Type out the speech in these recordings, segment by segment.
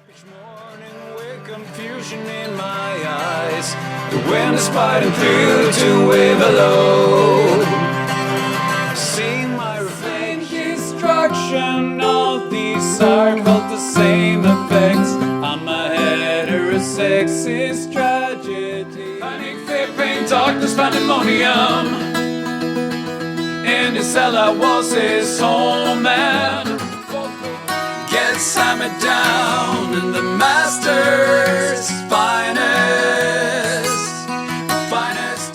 Each morning with confusion in my eyes, the wind is fighting through to wave hello. Seeing my reflection, destruction, all these are felt the same effects. I'm a heterosexist tragedy. Panic, fear, pain, darkness, pandemonium. In his cell I was his home and gets hammered down in the master's finest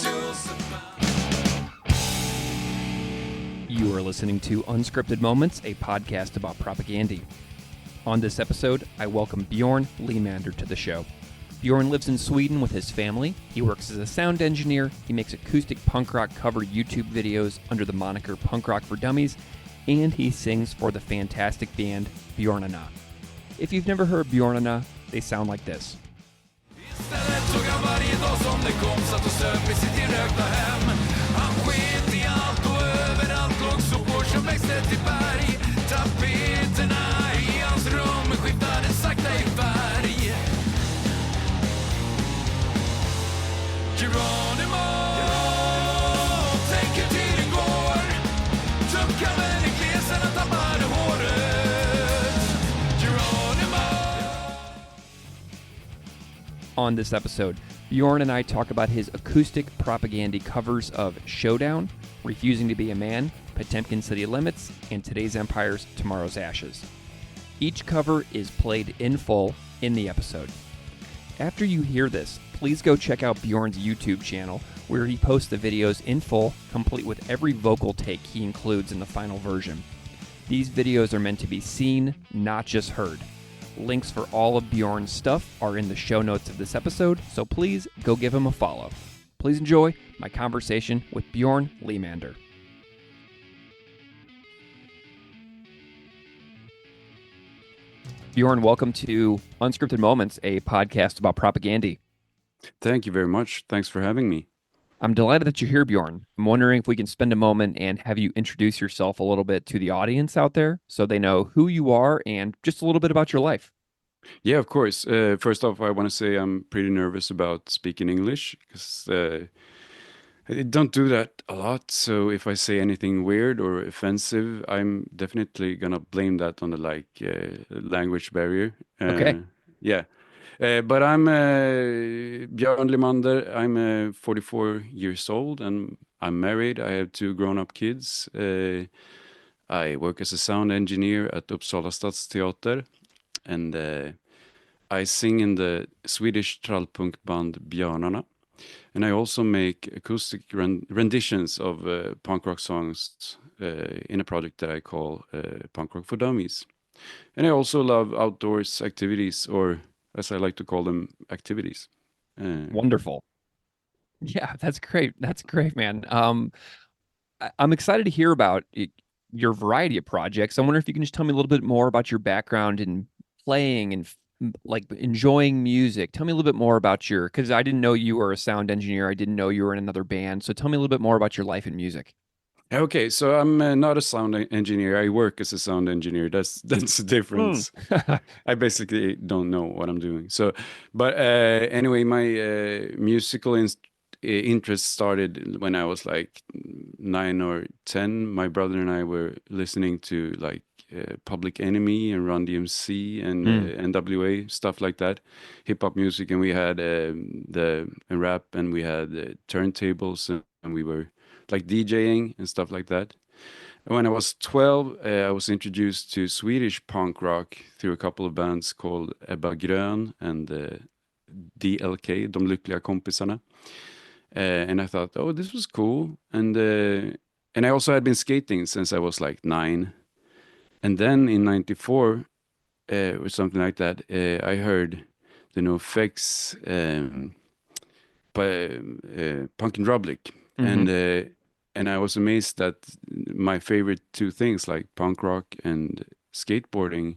tools. You are listening to Unscripted Moments, a podcast about propaganda. On this episode, I welcome Björn Limander to the show. Björn lives in Sweden with his family. He works as a sound engineer. He makes acoustic punk rock cover YouTube videos under the moniker Punk Rock for Dummies, and he sings for the fantastic band Björnarna. If you've never heard Björnarna, they sound like this. On this episode, Björn and I talk about his acoustic propaganda covers of Showdown, Refusing to Be a Man, Potemkin City Limits, and Today's Empire's Tomorrow's Ashes. Each cover is played in full in the episode. After you hear this, please go check out Björn's YouTube channel, where he posts the videos in full, complete with every vocal take he includes in the final version. These videos are meant to be seen, not just heard. Links for all of Björn's stuff are in the show notes of this episode, so please go give him a follow. Please enjoy my conversation with Björn Limander. Björn, welcome to Unscripted Moments, a podcast about propaganda. Thank you very much. Thanks for having me. I'm delighted that you're here, Björn. I'm wondering if we can spend a moment and have you introduce yourself a little bit to the audience out there so they know who you are and just a little bit about your life. Yeah, of course. First off, I want to say I'm pretty nervous about speaking English because I don't do that a lot. So if I say anything weird or offensive, I'm definitely going to blame that on the language barrier. Okay. Yeah. But I'm Björn Limander. I'm 44 years old and I'm married. I have 2 grown-up kids. I work as a sound engineer at Uppsala Stadsteater, and I sing in the Swedish trallpunk band Björnarna. And I also make acoustic renditions of punk rock songs in a project that I call Punk Rock for Dummies. And I also love outdoors activities, or as I like to call them, activities. Wonderful. Yeah, that's great. That's great, man. I'm excited to hear about your variety of projects. I wonder if you can just tell me a little bit more about your background in playing and like enjoying music. Tell me a little bit more about because I didn't know you were a sound engineer. I didn't know you were in another band. So tell me a little bit more about your life in music. Okay, so I'm not a sound engineer. I work as a sound engineer. That's the difference. I basically don't know what I'm doing. So, but anyway, my musical interest started when I was like 9 or 10. My brother and I were listening to Public Enemy and Run DMC and NWA, stuff like that, hip hop music, and we had the rap, and we had turntables, and we were like DJing and stuff like that. And when I was 12, I was introduced to Swedish punk rock through a couple of bands called Ebba Grön and DLK, De Lyckliga Kompisarna. And I thought, oh, this was cool. And I also had been skating since I was like 9. And then in 94, or something like that, I heard the NoFX Punk in Drublic. Mm-hmm. And I was amazed that my favorite 2 things, like punk rock and skateboarding,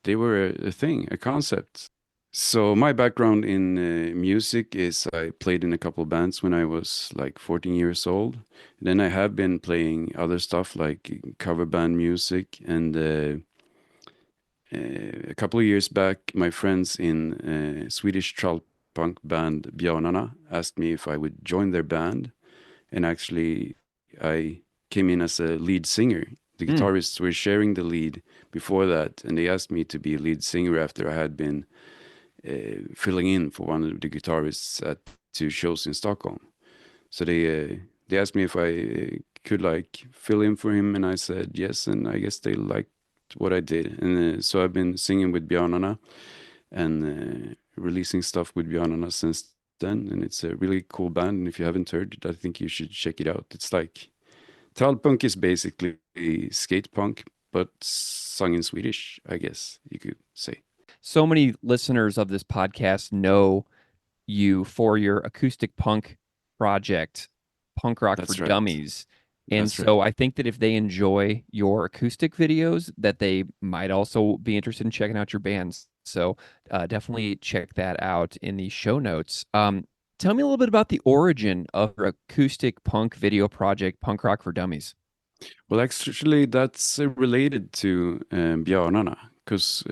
they were a thing, a concept. So my background in music is I played in a couple of bands when I was like 14 years old. Then I have been playing other stuff like cover band music and a couple of years back, my friends in Swedish trad punk band Björnarna asked me if I would join their band, and actually I came in as a lead singer. The guitarists were sharing the lead before that, and they asked me to be a lead singer after I had been filling in for one of the guitarists at 2 shows in Stockholm. So they asked me if I could like fill in for him, and I said yes, and I guess they liked what I did, and so I've been singing with Björnarna and releasing stuff with Björnarna since then, and it's a really cool band. And if you haven't heard it, I think you should check it out. It's like trallpunk is basically skate punk, but sung in Swedish, I guess you could say. So many listeners of this podcast know you for your acoustic punk project, Punk Rock That's for right. Dummies. And That's so I think that if they enjoy your acoustic videos, that they might also be interested in checking out your bands. So definitely check that out in the show notes. Tell me a little bit about the origin of your acoustic punk video project, Punk Rock for Dummies. Well, actually, that's related to Björnarna, because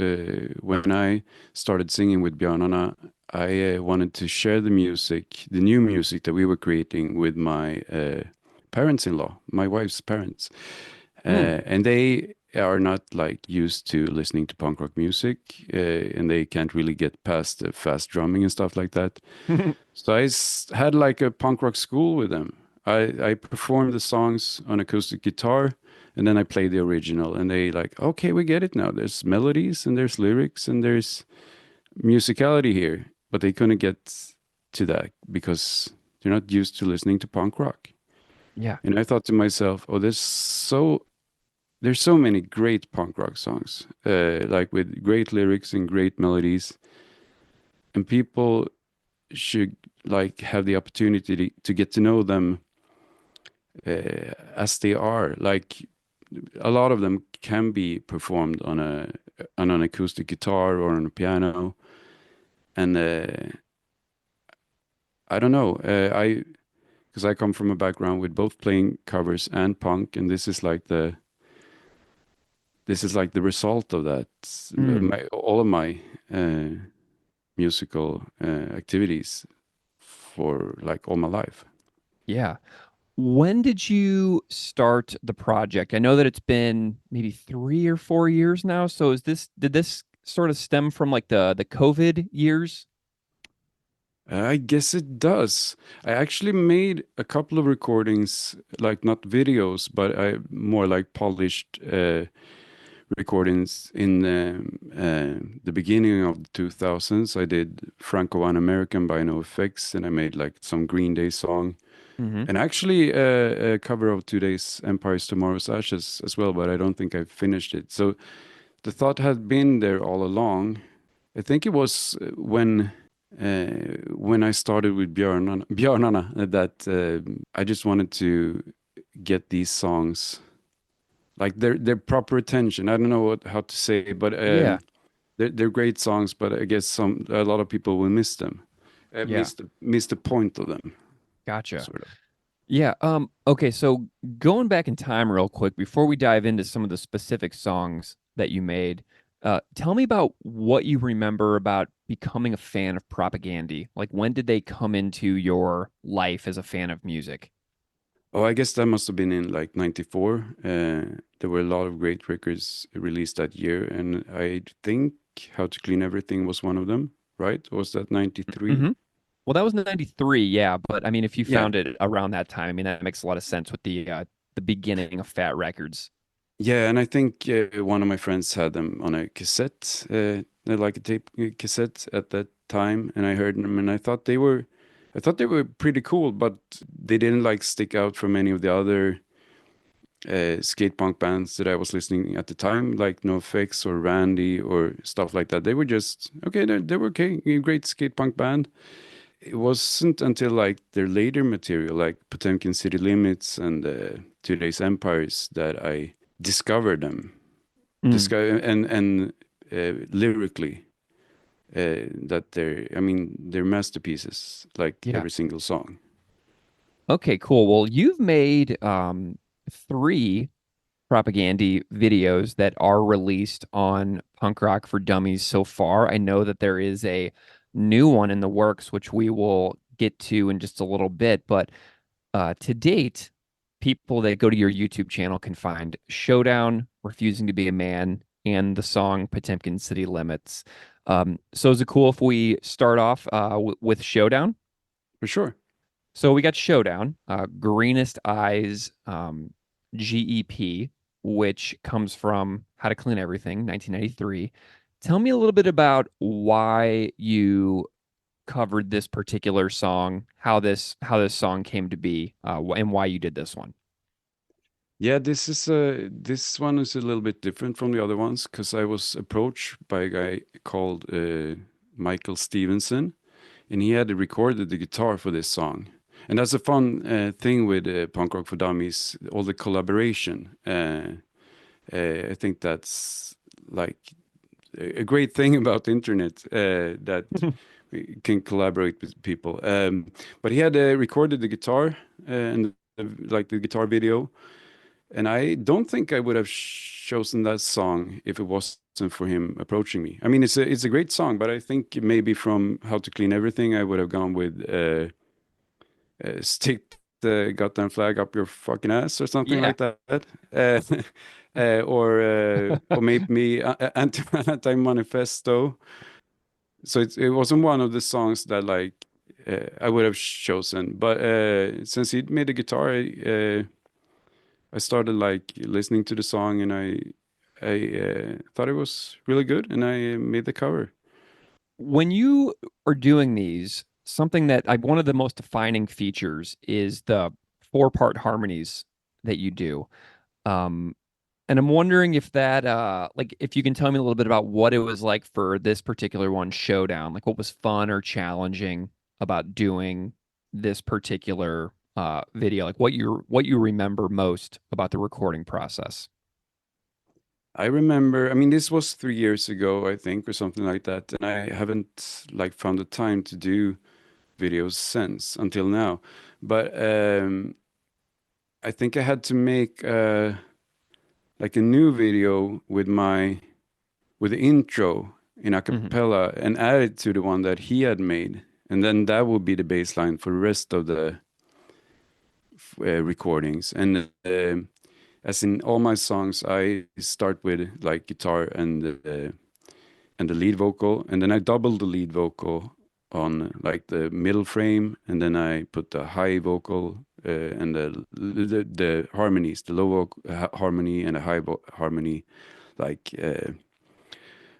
when I started singing with Björnarna, I wanted to share the music, the new music that we were creating with my parents-in-law, my wife's parents. And they are not like used to listening to punk rock music, and they can't really get past the fast drumming and stuff like that. So had like a punk rock school with them. I performed the songs on acoustic guitar, and then I played the original, and they like, okay, we get it now. There's melodies and there's lyrics and there's musicality here, but they couldn't get to that because they're not used to listening to punk rock. Yeah. And I thought to myself, oh, there's so many great punk rock songs, like with great lyrics and great melodies, and people should like have the opportunity to get to know them as they are. Like a lot of them can be performed on an acoustic guitar or on a piano, and I don't know, because I come from a background with both playing covers and punk, and this is like the result of that. All of my musical activities for like all my life. Yeah. When did you start the project? I know that it's been maybe 3 or 4 years now. So did this sort of stem from like the COVID years? I guess it does. I actually made a couple of recordings, like not videos, but I more like polished recordings in the beginning of the 2000s. I did Franco One American by NoFX, and I made like some Green Day song, and actually a cover of Today's Empire's Tomorrow's Ashes as well, but I don't think I finished it. So the thought had been there all along. I think it was when I started with Björnarna that I just wanted to get these songs like their proper attention. I don't know how to say, but Yeah. they're great songs. But I guess a lot of people will miss them, Yeah. miss the point of them, Gotcha. sort of. Yeah. Okay. So going back in time real quick before we dive into some of the specific songs that you made, tell me about what you remember about becoming a fan of Propagandy. Like when did they come into your life as a fan of music? Oh, I guess that must have been in like '94. There were a lot of great records released that year, and I think How to Clean Everything was one of them, right? Or was that '93? Hmm. Well, that was 93, yeah. But I mean, if you Yeah. found it around that time, I mean, that makes a lot of sense with the beginning of Fat Records. Yeah, and I think one of my friends had them on a cassette, like a tape cassette at that time, and I heard them, and I thought they were pretty cool, but they didn't like stick out from any of the other skate punk bands that I was listening at the time, like NoFX or Randy or stuff like that. They were just okay. They were okay, a great skate punk band. It wasn't until like their later material, like Potemkin City Limits and Today's Empires, that I discovered them. Discover and lyrically, that they're masterpieces, like Yeah. every single song. Okay, cool. Well, you've made three propaganda videos that are released on Punk Rock for Dummies so far. I know that there is a new one in the works, which we will get to in just a little bit. But to date, people that go to your YouTube channel can find Showdown, Refusing to Be a Man, and the song Potemkin City Limits. So is it cool if we start off with Showdown? For sure. So we got Showdown, Greenest Eyes, GEP, which comes from How to Clean Everything, 1993. Tell me a little bit about why you covered this particular song, how this song came to be, and why you did this one. Yeah, this one is a little bit different from the other ones because I was approached by a guy called Michael Stevenson, and he had recorded the guitar for this song. And that's a fun thing with Punk Rock for Dummies, all the collaboration. I think that's like a great thing about the internet, that we can collaborate with people. But he had recorded the guitar and like the guitar video. And I don't think I would have chosen that song if it wasn't for him approaching me. I mean, it's a great song, but I think maybe from How to Clean Everything, I would have gone with Stick the Goddamn Flag Up Your Fucking Ass or something Yeah. like that. Or maybe Anti Manifesto. So it wasn't one of the songs that like I would have chosen. But since he made the guitar, I started like listening to the song, and I thought it was really good, and I made the cover. When you are doing these, something that one of the most defining features is the four-part harmonies that you do. Um, and I'm wondering if that, like, if you can tell me a little bit about what it was like for this particular one, Showdown, like what was fun or challenging about doing this particular video, like what you remember most about the recording process. I remember, I mean, this was 3 years ago, I think, or something like that, and I haven't like found the time to do videos since until now. But I think I had to make like a new video with the intro in a Hmm. cappella and add it to the one that he had made, and then that would be the bass line for the rest of the recordings. And as in all my songs, I start with like guitar and the lead vocal, and then I double the lead vocal on like the middle frame, and then I put the high vocal and the harmonies, the low harmony and the high harmony, like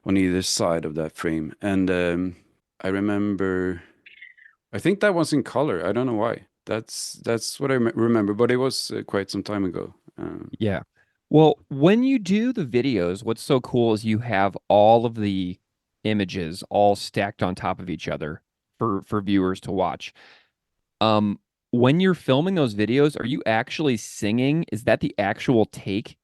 on either side of that frame. And I remember, I think that was in color. I don't know why. That's what I remember, but it was quite some time ago. Yeah. Well, when you do the videos, what's so cool is you have all of the images all stacked on top of each other for viewers to watch. Um, when you're filming those videos, are you actually singing? Is that the actual take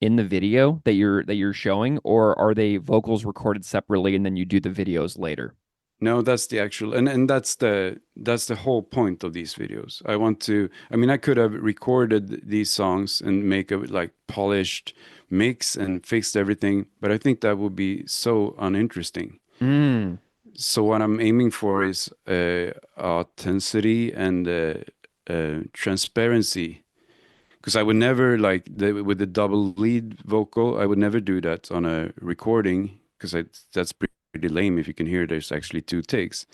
in the video that you're showing, or are they vocals recorded separately and then you do the videos later? No, that's the actual, and that's the whole point of these videos. I want to, I mean, I could have recorded these songs and make a like polished mix and fixed everything, but I think that would be so uninteresting. Mm. So what I'm aiming for is authenticity and transparency, because I would never like with the double lead vocal, I would never do that on a recording because that's pretty lame if you can hear there's actually two takes.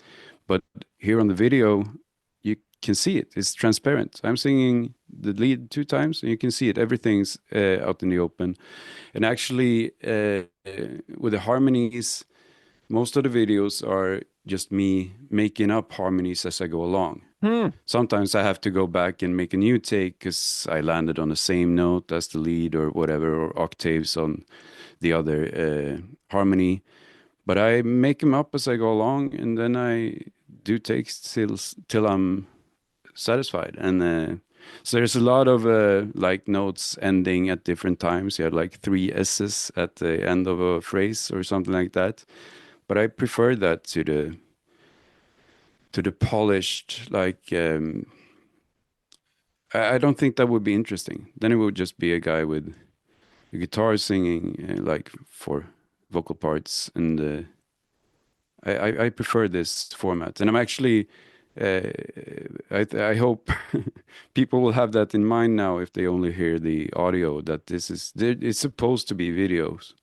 But here on the video, you can see it. It's transparent. I'm singing the lead two times, and you can see it. Everything's out in the open. And actually, with the harmonies, most of the videos are just me making up harmonies as I go along. Hmm. Sometimes I have to go back and make a new take because I landed on the same note as the lead or whatever, or octaves on the other harmony. But I make them up as I go along, and then I do takes till I'm satisfied. And so there's a lot of like notes ending at different times. You have like three S's at the end of a phrase or something like that. But I prefer that to the polished, like I don't think that would be interesting. Then it would just be a guy with guitar singing, like for vocal parts, and I prefer this format. And I'm actually, I hope people will have that in mind now if they only hear the audio, that it's supposed to be videos.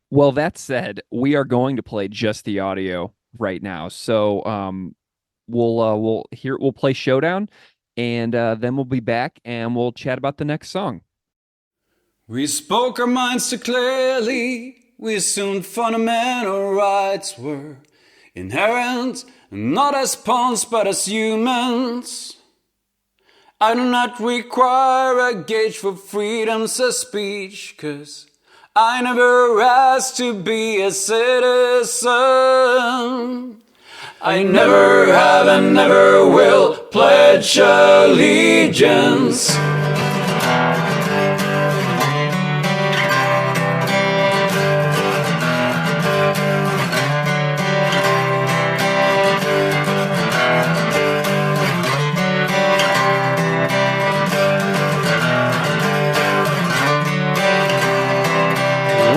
Well, that said, we are going to play just the audio right now. So we'll play Showdown, and then we'll be back and we'll chat about the next song. We spoke our minds too clearly. We assumed fundamental rights were inherent, not as pawns but as humans. I do not require a gauge for freedoms of speech, 'cause I never asked to be a citizen. I never have and never will pledge allegiance.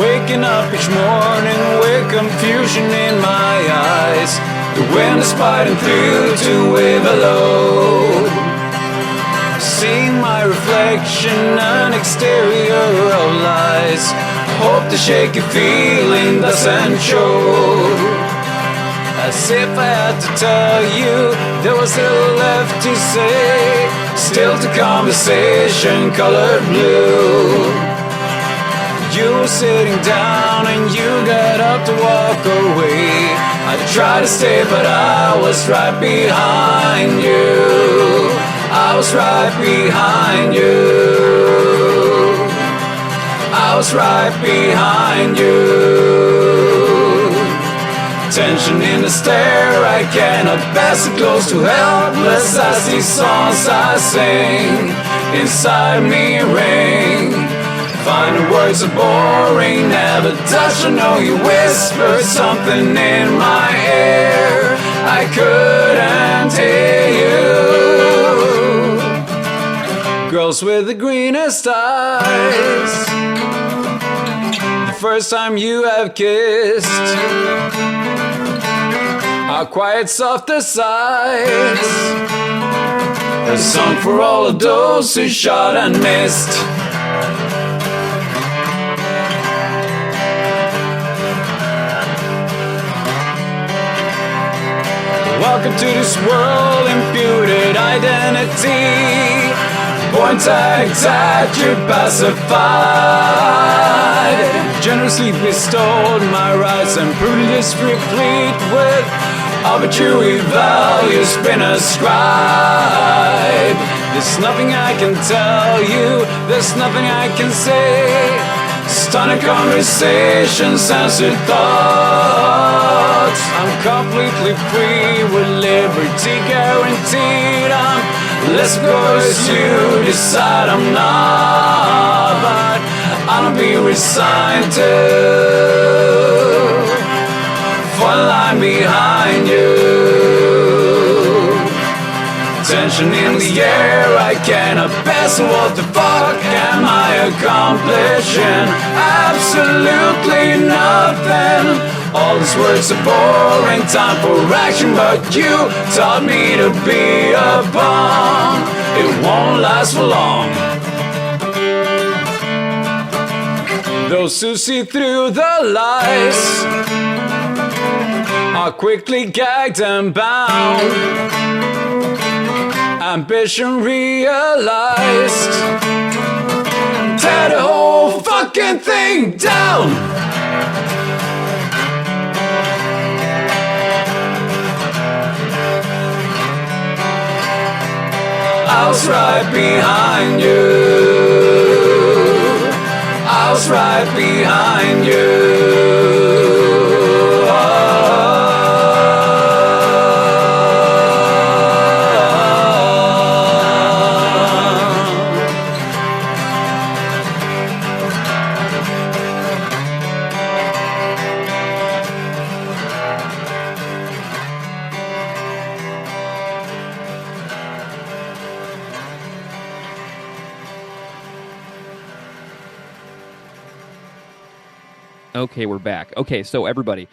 Waking up each morning with confusion in my eyes. The wind is biting through to wave hello. Seeing my reflection, an exterior of lies. Hope the shaky feeling doesn't show. As if I had to tell you there was still left to say. Still to conversation colored blue. You were sitting down and you got up to walk away. I tried to stay but I was right behind you. I was right behind you. I was right behind you. Tension in the stare, I cannot pass it close to helpless as these songs I sing inside me ring. Finding words are boring, never touch. I know you whispered something in my ear. I couldn't hear you. Girls with the greenest eyes, the first time you have kissed, our quiet softer sighs, a song for all of those who shot and missed. Welcome to this world, imputed identity. Born tagged at you pacified. Generously bestowed my rights and privileges replete with arbitrary values been ascribed. There's nothing I can tell you, there's nothing I can say. Stunning conversations, censored thoughts. I'm completely free with liberty guaranteed. I'm less because you decide I'm not, but I'll be resigned to fall in line behind you. Tension in the air, I cannot pass. What the fuck am I accomplishing? Absolutely nothing. All these words are boring, time for action, but you taught me to be a pawn. It won't last for long. Those who see through the lies are quickly gagged and bound. Ambition realized, tear the whole fucking thing down. I was right behind you. I was right behind you. Okay, we're back. Okay, so everybody,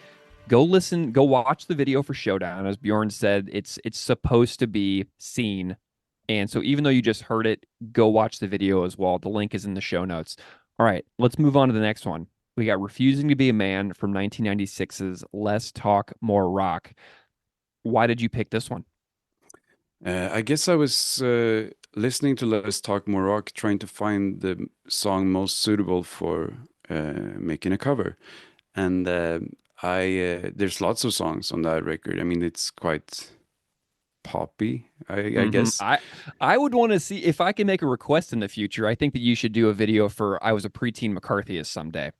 go watch the video for Showdown. As Bjorn said, it's supposed to be seen. And so even though you just heard it, go watch the video as well. The link is in the show notes. All right, let's move on to the next one. We got Refusing to Be a Man from 1996's Less Talk, More Rock. Why did you pick this one? I guess I was listening to Let's Talk More Rock, trying to find the song most suitable for making a cover. And there's lots of songs on that record. I mean, it's quite poppy, I guess. I would want to see if I can make a request in the future. I think that you should do a video for I Was a Preteen McCarthyist someday.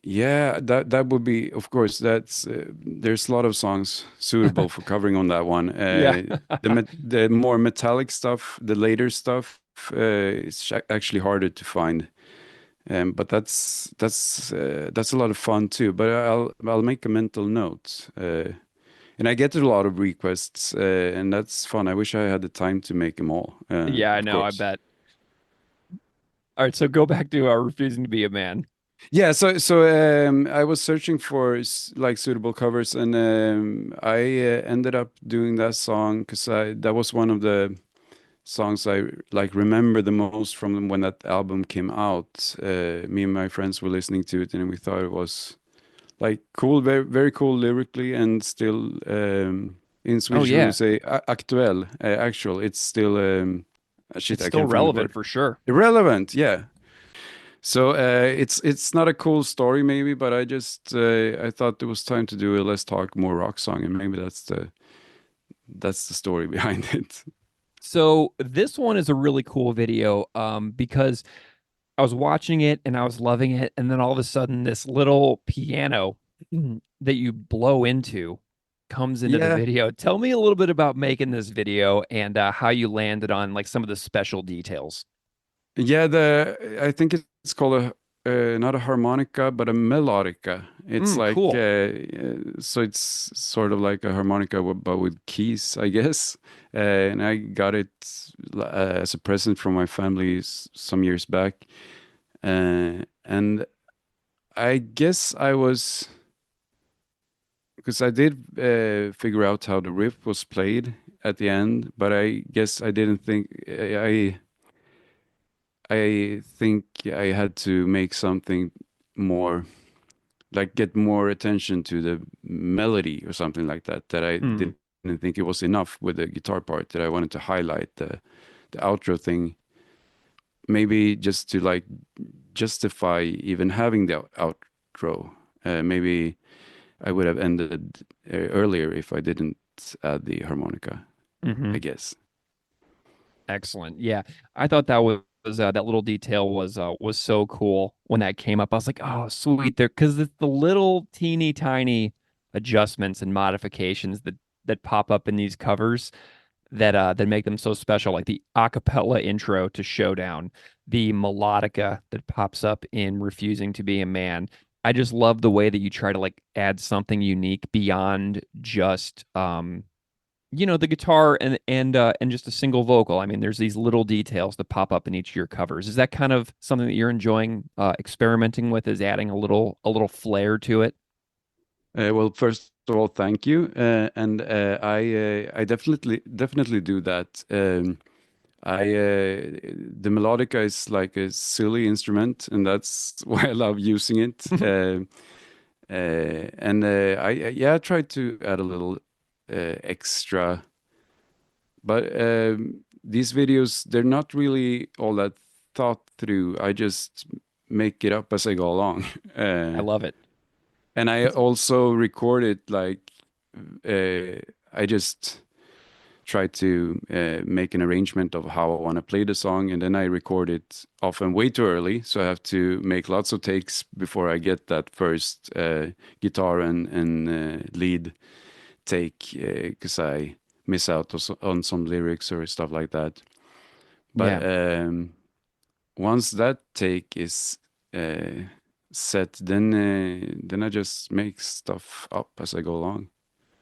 Yeah, that would be, of course, that's there's a lot of songs suitable for covering on that one. Yeah. The more metallic stuff, the later stuff, it's actually harder to find. But that's a lot of fun too. But I'll make a mental note. And I get a lot of requests, and that's fun. I wish I had the time to make them all. Yeah, I of know, I course. bet. All right, so go back to Refusing to Be a Man. Yeah, so I was searching for like suitable covers, and I ended up doing that song because that was one of the songs I like remember the most from when that album came out. Me and my friends were listening to it, and we thought it was like cool, very very cool lyrically, and still in Swedish we yeah. would say actual. Actual, it's still shit. It's I still can't find the relevant word. for sure. Irrelevant, yeah. So it's not a cool story maybe, but I thought it was time to do a Let's Talk More Rock song, and maybe that's the story behind it. So this one is a really cool video because I was watching it and I was loving it, and then all of a sudden this little piano that you blow into comes into the Yeah, video. Tell me a little bit about making this video and how you landed on like some of the special details. yeah. The I think it's called a not a harmonica, but a melodica. It's like Cool. so it's sort of like a harmonica, but with keys, I guess. And I got it as a present from my family some years back. And I guess I was because I did figure out how the riff was played at the end, but I guess I didn't think I think I had to make something more like get more attention to the melody or something like that. That I Mm. didn't think it was enough with the guitar part. That I wanted to highlight the outro thing, maybe just to like justify even having the outro. Maybe I would have ended earlier if I didn't add the harmonica, hmm I guess. Excellent. Yeah, I thought that was that little detail was so cool when that came up. I was like, oh, sweet, there because it's the little teeny tiny adjustments and modifications that pop up in these covers that make them so special, like the acapella intro to Showdown, the melodica that pops up in Refusing to Be a Man. I just love the way that you try to like add something unique beyond just the guitar and just a single vocal. I mean, there's these little details that pop up in each of your covers. Is that kind of something that you're enjoying experimenting with? Is adding a little flair to it? Well, first of all, thank you, and I definitely do that. The melodica is like a silly instrument, and that's why I love using it. And I try to add a little extra, but these videos they're not really all that thought through. I just make it up as I go along. I love it. And I also record it like I just try to make an arrangement of how I want to play the song, and then I record it often way too early, so I have to make lots of takes before I get that first guitar and lead take because I miss out on some lyrics or stuff like that. But Yeah. once that take is set, then I just make stuff up as I go along.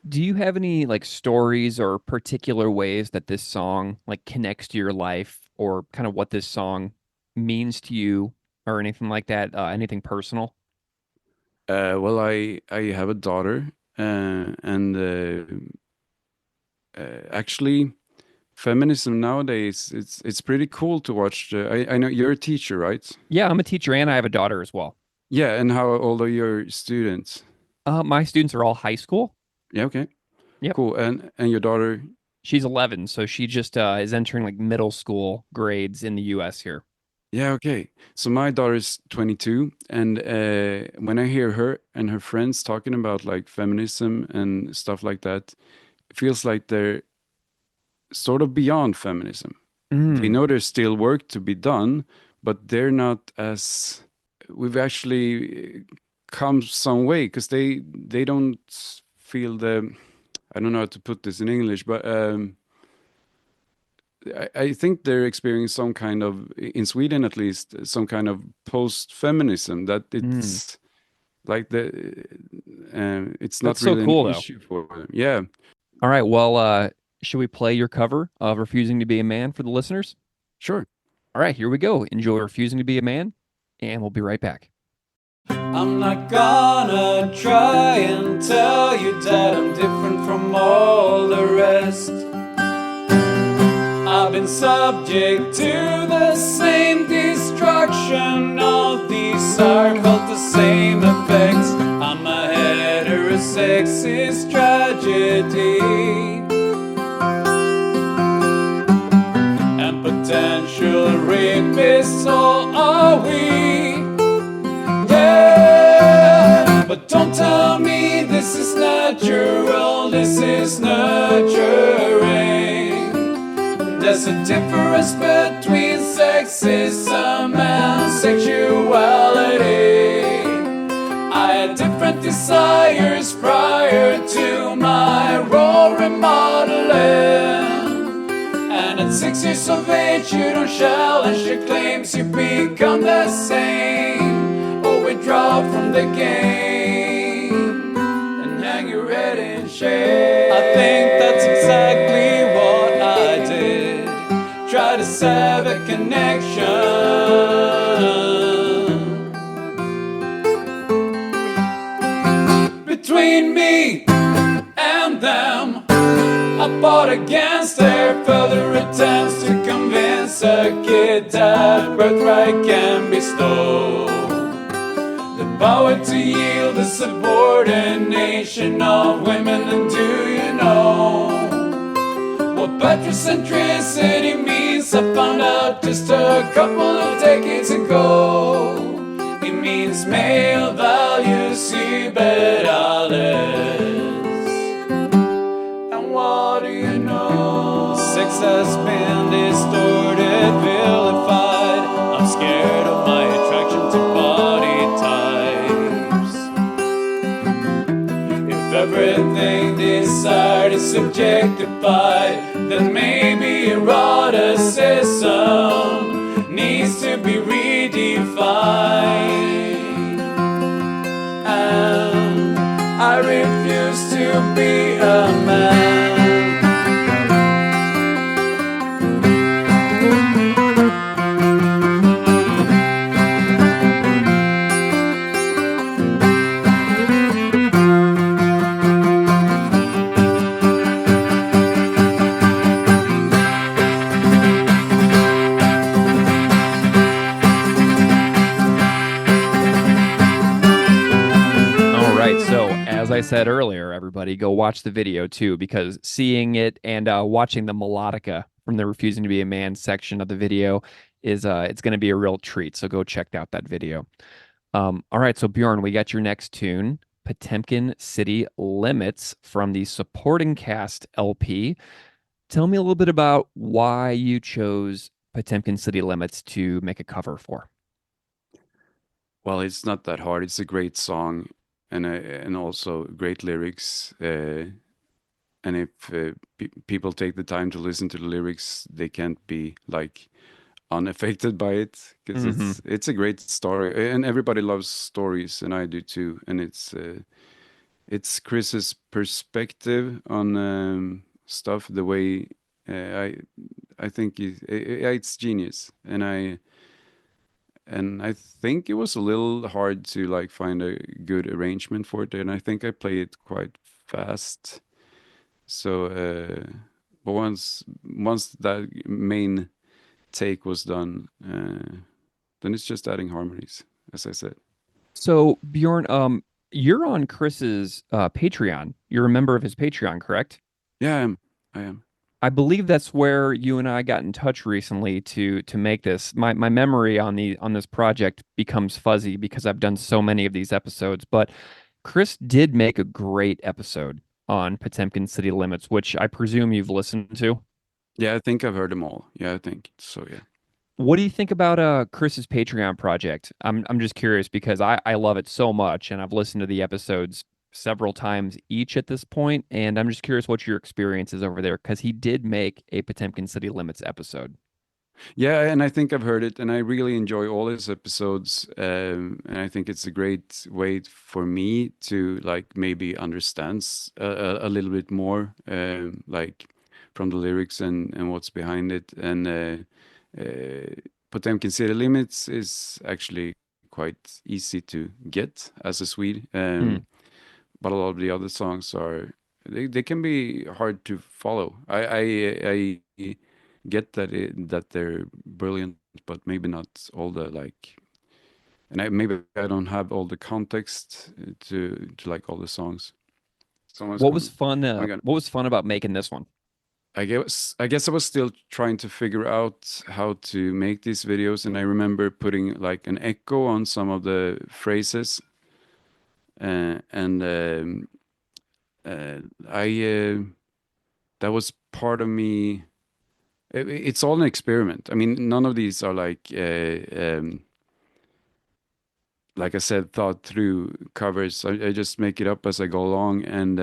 Do you have any like stories or particular ways that this song like connects to your life or kind of what this song means to you or anything like that? Anything personal? Well, I have a daughter, and actually, feminism nowadays it's pretty cool to watch. I know you're a teacher, right? Yeah, I'm a teacher and I have a daughter as well. Yeah, and how old are your students? My students are all high school. Yeah, okay, Yep. cool. And your daughter? She's 11, so she just is entering like middle school grades in the US here. Yeah, okay. So my daughter's 22, and when I hear her and her friends talking about like feminism and stuff like that, it feels like they're sort of beyond feminism. They Mm. know there's still work to be done, but they're not as we've actually come some way because they don't feel the I don't know how to put this in English, but I think they're experiencing some kind of, in Sweden at least, some kind of post-feminism that Mm. it's like it's That's not so really an cool though. issue for them. Yeah, All right, well, should we play your cover of Refusing to Be a Man for the listeners? sure. All right, here we go. Enjoy Refusing to Be a Man, and we'll be right back. I'm not gonna try and tell you that I'm different from all the rest. I've been subject to the same destruction. All these are felt the same effects. I'm a heterosexist tragedy, and potential rapists, all are we. Yeah, but don't tell me this is natural, this is nurturing. There's a difference between sexism and sexuality. I had different desires prior to my role remodeling. And at 6 years of age you don't challenge your claims, you become the same. Or withdraw from the game and hang your head in shame. I think that's exactly what I did. Try to sever connection between me and them. I fought against their further attempts to convince a kid that birthright can be stolen. The power to yield the subordination of women. And do you know what patricentricity means? I found out just a couple of decades ago. It means male values liberales. And what do you know? Sex has been distorted, vilified. I'm scared of my attraction to body types. If everything desired is subjectified, then maybe eroticism needs to be redefined. And I refuse to be a man. All right, so as I said earlier, everybody go watch the video too, because seeing it and watching the melodica from the Refusing to Be a Man section of the video is it's going to be a real treat. So go check out that video. All right, so Bjorn, we got your next tune, Potemkin City Limits from the Supporting Cast LP. Tell me a little bit about why you chose Potemkin City Limits to make a cover for. Well, it's not that hard. It's a great song, and also great lyrics. And if people take the time to listen to the lyrics, they can't be like unaffected by it because Mm-hmm. it's a great story, and everybody loves stories, and I do too. And it's Chris's perspective on stuff. The way I think it's genius, and and I think it was a little hard to like find a good arrangement for it, and I think I played it quite fast. So, but once that main take was done, then it's just adding harmonies, as I said. So Bjorn, you're on Chris's Patreon. You're a member of his Patreon, correct? Yeah, I am. I believe that's where you and I got in touch recently to make this. My memory on this project becomes fuzzy because I've done so many of these episodes, but Chris did make a great episode on Potemkin City Limits, which I presume you've listened to. Yeah, I think I've heard them all. Yeah, I think so. Yeah. What do you think about Chris's Patreon project? I'm just curious because I love it so much, and I've listened to the episodes several times each at this point, and I'm just curious what your experience is over there because he did make a Potemkin City Limits episode. Yeah, and I think I've heard it, and I really enjoy all his episodes. And I think it's a great way for me to like maybe understand a little bit more, like from the lyrics and what's behind it. And Potemkin City Limits is actually quite easy to get as a Swede. But a lot of the other songs they can be hard to follow. I get that they're brilliant, but maybe not all the like, and maybe I don't have all the context to like all the songs. What was fun? What was fun about making this one? I guess I was still trying to figure out how to make these videos, and I remember putting like an echo on some of the phrases. That was part of me. It's all an experiment. I mean, none of these are like I said, thought through covers. I just make it up as I go along, and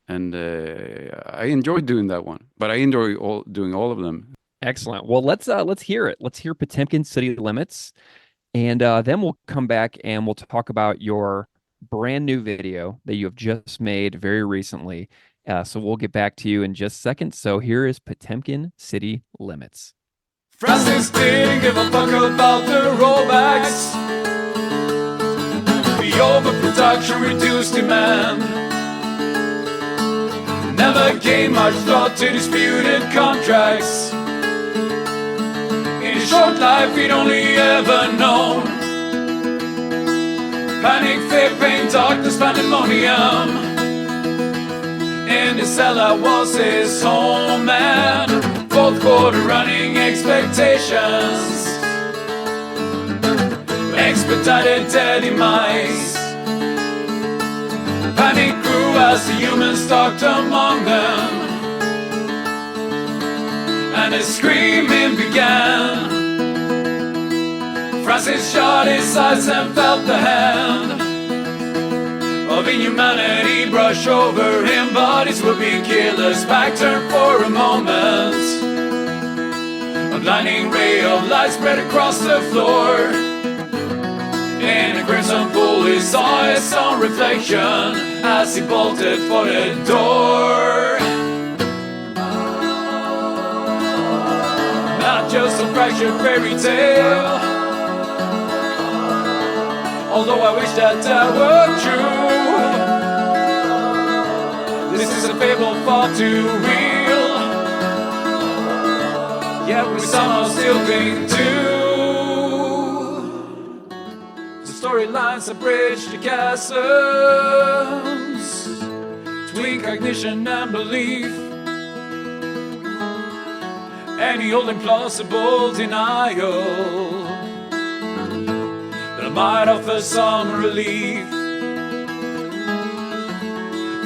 I enjoy doing that one. But I enjoy doing all of them. Excellent. Well, let's hear it. Let's hear Potemkin City Limits. And then we'll come back and we'll talk about your brand new video that you have just made very recently. So we'll get back to you in just a second. So here is Potemkin City Limits. Francis didn't give a fuck about the rollbacks. The overproduction reduced demand. Never gave much thought to disputed contracts. In his short life he'd only ever known panic, fear, pain, darkness, pandemonium. In his cellar was his home, and fourth quarter running expectations expedited their demise. Panic grew as the humans stalked among them, and his screaming began. Francis shot his eyes and felt the hand of inhumanity brush over him. Bodies would be killers, back turned for a moment. A blinding ray of light spread across the floor. In a crimson pool he saw his own reflection as he bolted for the door. Not just a fractured fairy tale, although I wish that were true. This is a fable far too real, yet we somehow still cling to. The storylines that bridge the chasms between cognition and belief. Any old implausible denial that might offer some relief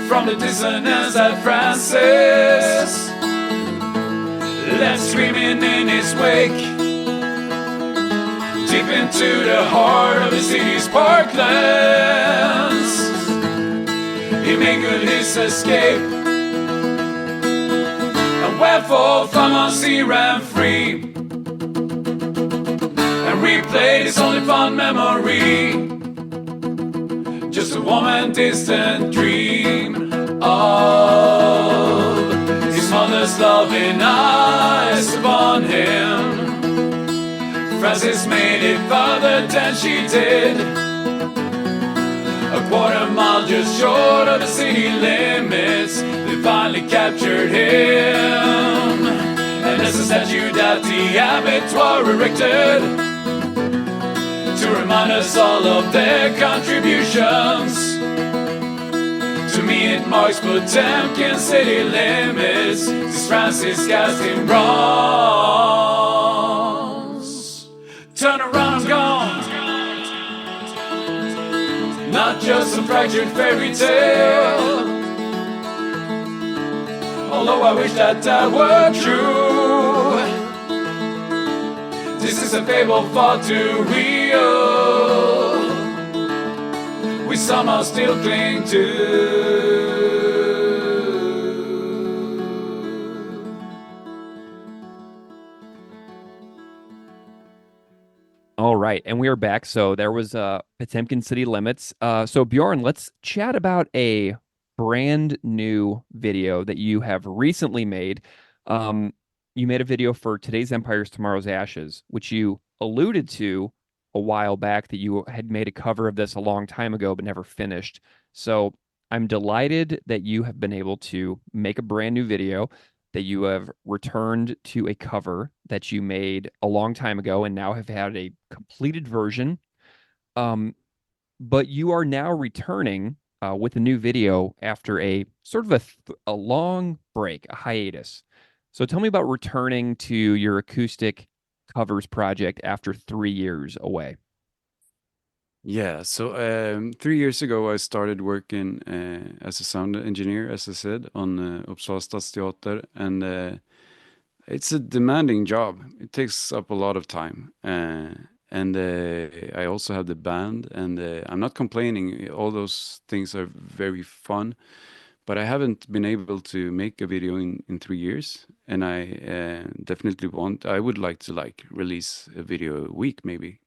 from the dissonance that Francis left screaming in his wake, deep into the heart of the city's parklands. He made good his escape, and wherefore from us he ran free, and replayed his only fond memory, just a warm and distant dream of his mother's loving eyes upon him. Francis made it farther than she did. A quarter mile just short of the city limits, they finally captured him. And as a statue at the abattoir erected, to remind us all of their contributions. To me it marks Potemkin city limits, since Francis cast in bronze. Turn around, I'm gone. Not just a fractured fairy tale, although I wish that that were true. This is a fable far too real, we somehow still cling to. All right, and we are back. So there was Potemkin City Limits. So Bjorn, let's chat about a brand new video that you have recently made. You made a video for Today's Empires, Tomorrow's Ashes, which you alluded to a while back, that you had made a cover of this a long time ago but never finished. So I'm delighted that you have been able to make a brand new video, that you have returned to a cover that you made a long time ago and now have had a completed version. But you are now returning with a new video after a sort of a long break, a hiatus. So tell me about returning to your acoustic covers project after 3 years away. Yeah, so 3 years ago I started working as a sound engineer, as I said, on Uppsala Stadsteater, and it's a demanding job. It takes up a lot of time, and I also have the band, and I'm not complaining. All those things are very fun, but I haven't been able to make a video in 3 years, and I definitely I would like to release a video a week maybe.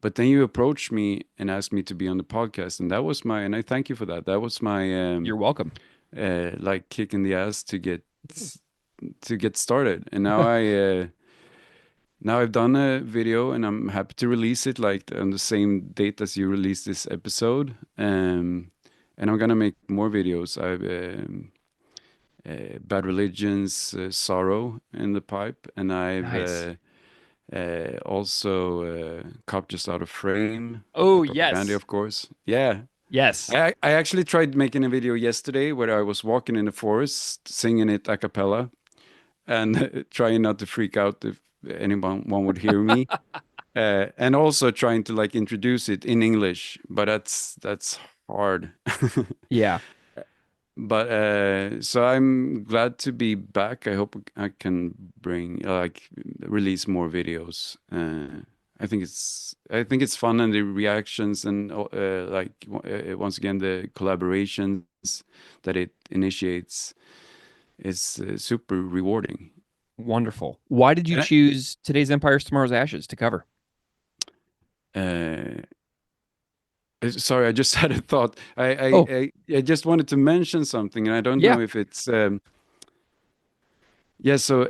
But then you approached me and asked me to be on the podcast, and and I thank you for that. That was my You're welcome. kick in the ass to get started. And now I've done a video, and I'm happy to release it on the same date as you released this episode. And I'm gonna make more videos. I've Bad Religion's Sorrow in the pipe, and I've Nice. Also Cop Just Out of Frame. Oh, Propaganda, yes. of course. Yeah. Yes. I actually tried making a video yesterday where I was walking in the forest, singing it a cappella, and trying not to freak out if anyone would hear me. And also trying to introduce it in English, but that's hard. Yeah. But so I'm glad to be back. I hope I can bring release more videos. I think it's fun, and the reactions, and once again the collaborations that it initiates is super rewarding. Wonderful. Why did you choose Today's Empires, Tomorrow's Ashes to cover? Sorry, I just had a thought. I just wanted to mention something, and I don't know if it's So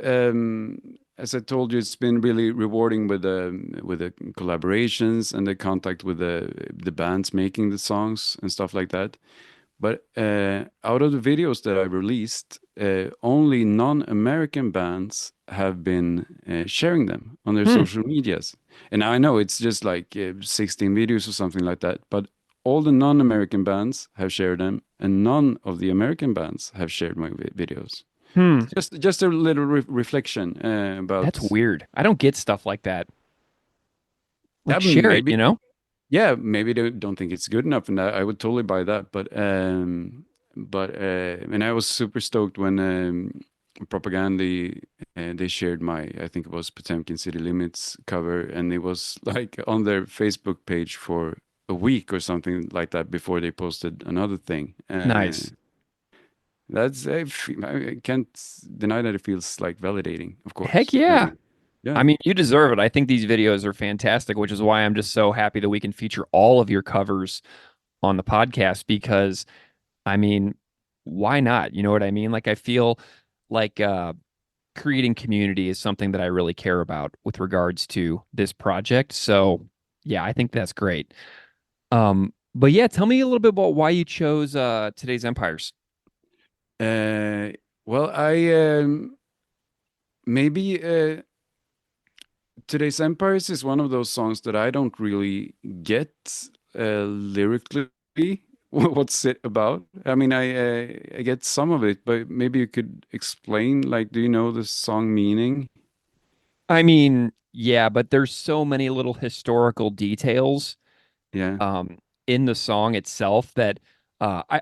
as I told you, it's been really rewarding with the collaborations and the contact with the bands making the songs and stuff like that. But out of the videos that I released, only non-American bands have been sharing them on their social medias. And I know it's just 16 videos or something like that, but all the non-American bands have shared them, and none of the American bands have shared my videos. Just a little reflection about. That's weird. I don't get stuff like that. Share maybe, it, Yeah, maybe they don't think it's good enough, and I would totally buy that. But and I was super stoked when Propaganda they shared I think it was Potemkin City Limits cover, and it was on their Facebook page for a week or something like that before they posted another thing. Nice. That's I can't deny that it feels validating, of course. Heck yeah. Yeah. I mean, you deserve it. I think these videos are fantastic, which is why I'm just so happy that we can feature all of your covers on the podcast, because, I mean, why not? You know what I mean? I feel creating community is something that I really care about with regards to this project. So yeah, I think that's great. But yeah, tell me a little bit about why you chose Today's Empires. Well, I maybe Today's Empires is one of those songs that I don't really get lyrically. What's it about? I mean, I get some of it, but maybe you could explain. Like, do you know the song meaning? I mean, yeah, but there's so many little historical details Yeah. in the song itself that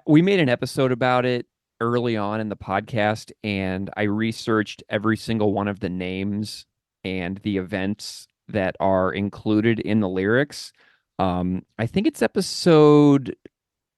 we made an episode about it early on in the podcast, and I researched every single one of the names and the events that are included in the lyrics. I think it's episode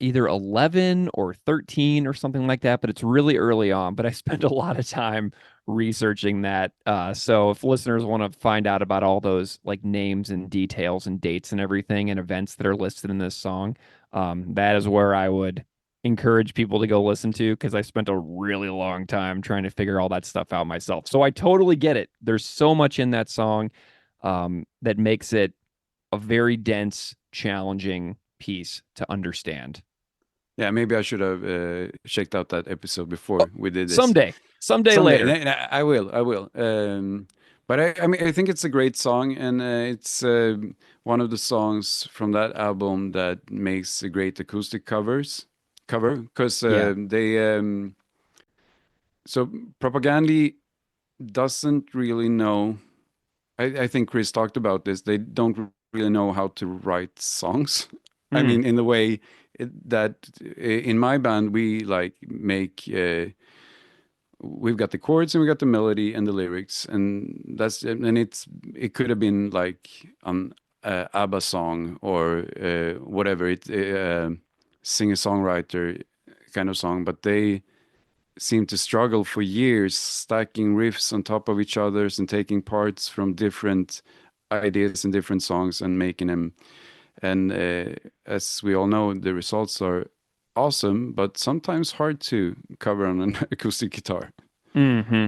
either 11 or 13 or something like that, but it's really early on. But I spent a lot of time researching that. So if listeners want to find out about all those like names and details and dates and everything and events that are listed in this song, that is where I would encourage people to go listen to, because I spent a really long time trying to figure all that stuff out myself. So I totally get it. There's so much in that song that makes it a very dense, challenging piece to understand. Yeah, maybe I should have checked out that episode before we did this. Someday later. I will. But I mean, I think it's a great song, and it's one of the songs from that album that makes a great acoustic cover because they so Propaganda doesn't really know. I think Chris talked about this. They don't really know how to write songs. I mean, in the way that in my band we like make we've got the chords and we got the melody and the lyrics, and it could have been like an ABBA song or whatever, singer-songwriter kind of song, but they seem to struggle for years stacking riffs on top of each others and taking parts from different ideas and different songs and making them. And as we all know, the results are awesome, but sometimes hard to cover on an acoustic guitar. Mm-hmm.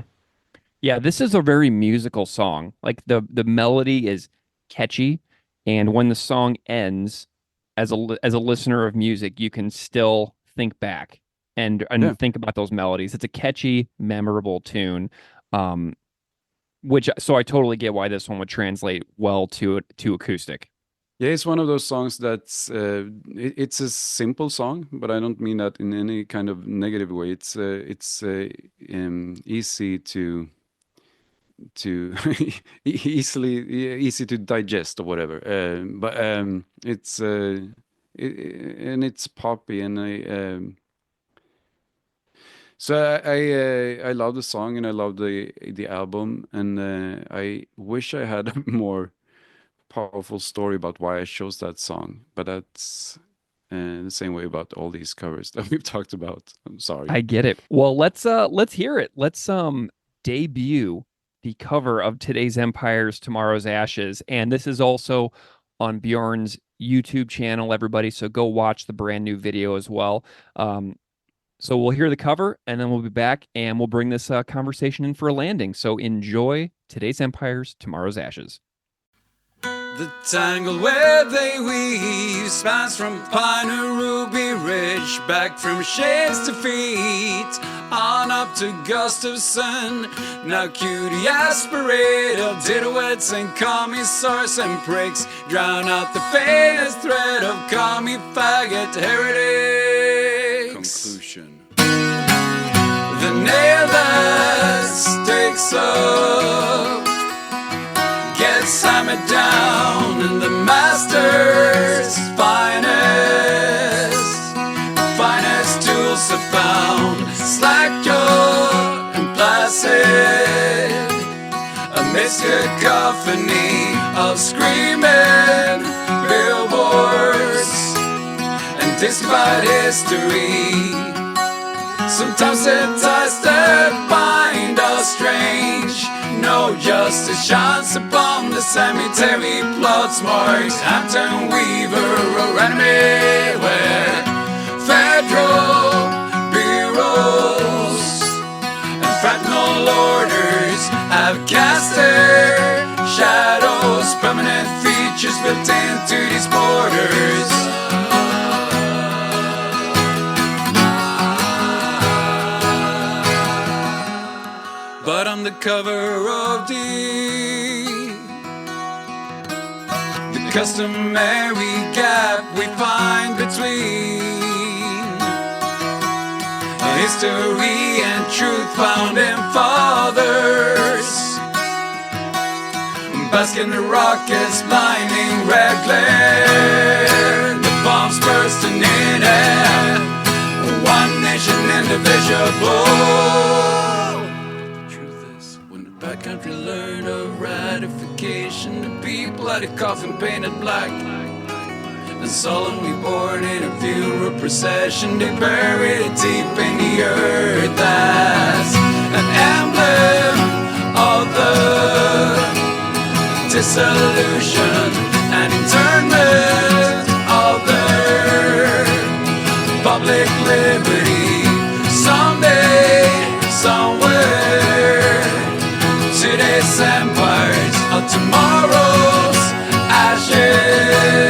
Yeah, this is a very musical song. Like the melody is catchy, and when the song ends, as a listener of music, you can still think back and think about those melodies. It's a catchy, memorable tune. So I totally get why this one would translate well to acoustic. Yeah, it's one of those songs that's it's a simple song, but I don't mean that in any kind of negative way. It's easy to easy to digest or whatever. But it's and it's poppy, and I love the song and I love the album, and I wish I had a more powerful story about why I chose that song, but that's the same way about all these covers that we've talked about. I'm sorry. I get it. Well, let's hear it. Let's debut the cover of Today's Empires, Tomorrow's Ashes, and this is also on Bjorn's YouTube channel, everybody. So go watch the brand new video as well. So we'll hear the cover, and then we'll be back, and we'll bring this conversation in for a landing. So enjoy Today's Empires, Tomorrow's Ashes. The tangled web they weave spans from Pine to Ruby Ridge, back from Shades to Feet, on up to Gustafson. Now cutie aspirator, diddlewets and commissars and pricks drown out the faintest thread of commie faggot heretics. Conclusion. The nail that sticks up gets hammered down, and the master's finest tools are found, slack-jawed and placid, amidst a cacophony of screaming billboards and discovered history. Sometimes the ties that bind are strange. No justice shines upon the cemetery plots marked Hampton Weaver or enemy, where federal bureaus and fentanyl orders to these borders. But on the cover of D, the customary gap we find between history and truth found in fathers. Bask in the rocket's blinding red glare. The bombs bursting in air. One nation indivisible. Country learned of ratification. The people had a coffin painted black and solemnly born in a funeral procession. They buried it deep in the earth as an emblem of the dissolution and internment of their public liberty. Someday, somewhere, today's empires of tomorrow's ashes.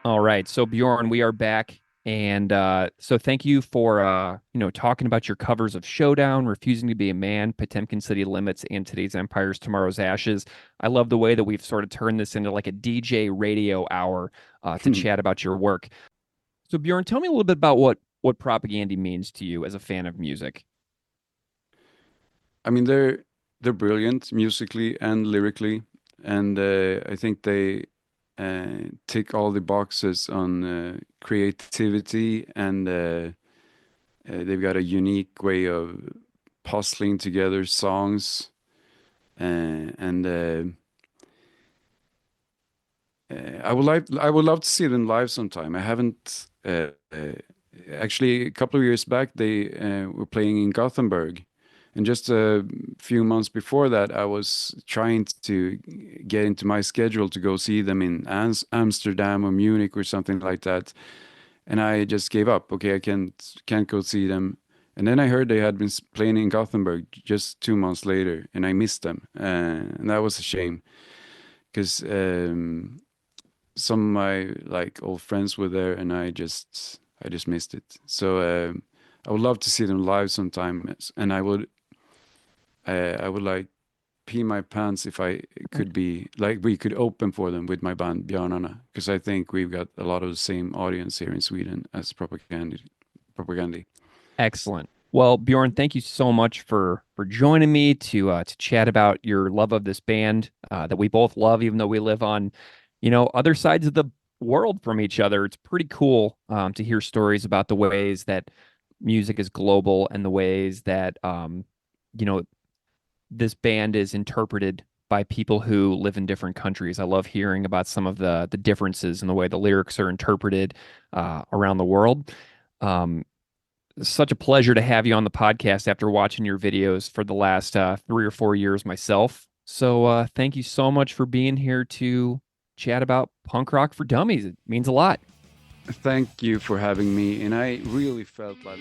All right, so Bjorn, we are back. And so thank you for, talking about your covers of Showdown, Refusing to Be a Man, Potemkin City Limits, and Today's Empires, Tomorrow's Ashes. I love the way that we've sort of turned this into like a DJ radio hour to chat about your work. So Bjorn, tell me a little bit about what Propaganda means to you as a fan of music. I mean, they're brilliant musically and lyrically, and I think they tick all the boxes on creativity, and they've got a unique way of puzzling together songs, and I would love to see them live sometime. I haven't actually. A couple of years back, they were playing in Gothenburg. And just a few months before that, I was trying to get into my schedule to go see them in Amsterdam or Munich or something like that. And I just gave up. Okay, I can't go see them. And then I heard they had been playing in Gothenburg just 2 months later, and I missed them. And that was a shame, because some of my old friends were there, and I just missed it. So I would love to see them live sometime, and I would pee my pants if I could be we could open for them with my band Björnarna, because I think we've got a lot of the same audience here in Sweden as Propaganda. Excellent. Well, Bjorn, thank you so much for joining me to chat about your love of this band that we both love, even though we live on other sides of the world from each other. It's pretty cool to hear stories about the ways that music is global and the ways that this band is interpreted by people who live in different countries. I love hearing about some of the differences in the way the lyrics are interpreted around the world. Such a pleasure to have you on the podcast after watching your videos for the last 3 or 4 years myself. So thank you so much for being here to chat about punk rock for dummies. It means a lot. Thank you for having me, and I really felt like